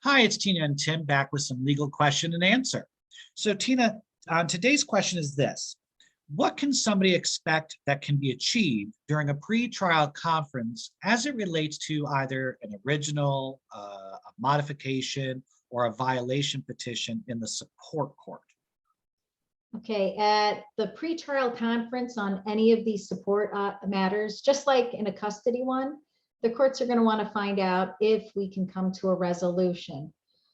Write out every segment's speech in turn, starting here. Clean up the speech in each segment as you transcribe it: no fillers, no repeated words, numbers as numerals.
Hi, it's Tina and Tim back with some legal question and answer. So Tina, today's question is this. What can somebody expect that can be achieved during a pre-trial conference as it relates to either an original, a modification, or a violation petition in the support court? Okay, at the pretrial conference on any of these support matters, just like in a custody one, the courts are going to want to find out if we can come to a resolution.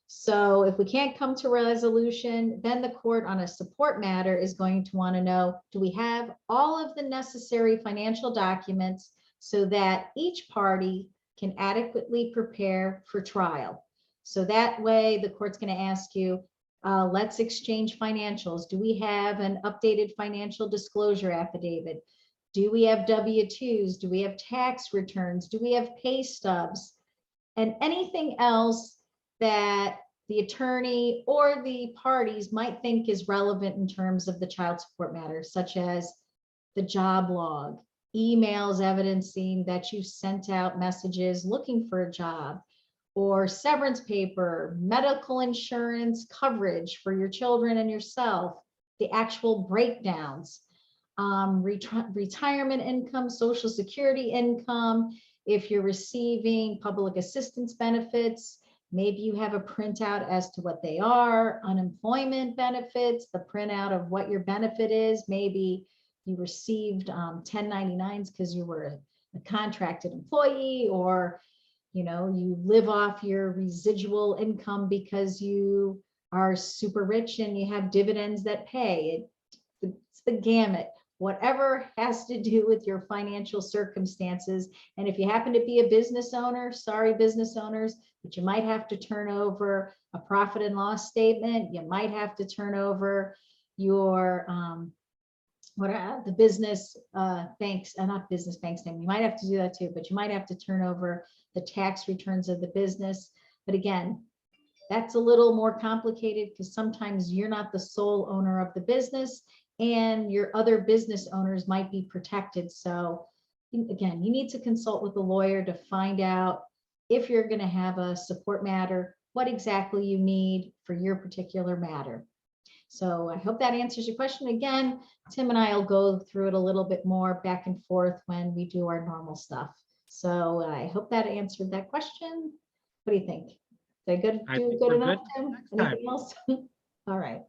So if we can't come to a resolution, then the court on a support matter is going to want to know, do we have all of the necessary financial documents so that each party can adequately prepare for trial? So that way the court's going to ask you, let's exchange financials. Do we have an updated financial disclosure affidavit? Do we have W-2s? Do we have tax returns? Do we have pay stubs? And anything else that the attorney or the parties might think is relevant in terms of the child support matter, such as the job log, emails evidencing that you sent out messages looking for a job, or severance paper, medical insurance coverage for your children and yourself, the actual breakdowns, retirement income, Social Security income, if you're receiving public assistance benefits, maybe you have a printout as to what they are, unemployment benefits, the printout of what your benefit is. Maybe you received 1099s because you were a contracted employee, or you live off your residual income because you are super rich and you have dividends that pay. It's the gamut. Whatever has to do with your financial circumstances. And if you happen to be a business owner, sorry, business owners, but you might have to turn over a profit and loss statement. You might have to turn over your the business banks, not business bank statement. You might have to do that too, but you might have to turn over the tax returns of the business. But again, that's a little more complicated because sometimes you're not the sole owner of the business and your other business owners might be protected. So again, you need to consult with a lawyer to find out if you're going to have a support matter, what exactly you need for your particular matter. So I hope that answers your question. Again, Tim and I will go through it a little bit more back and forth when we do our normal stuff. So I hope that answered that question. What do you think? Did I do good enough, Tim? Anything else? All right.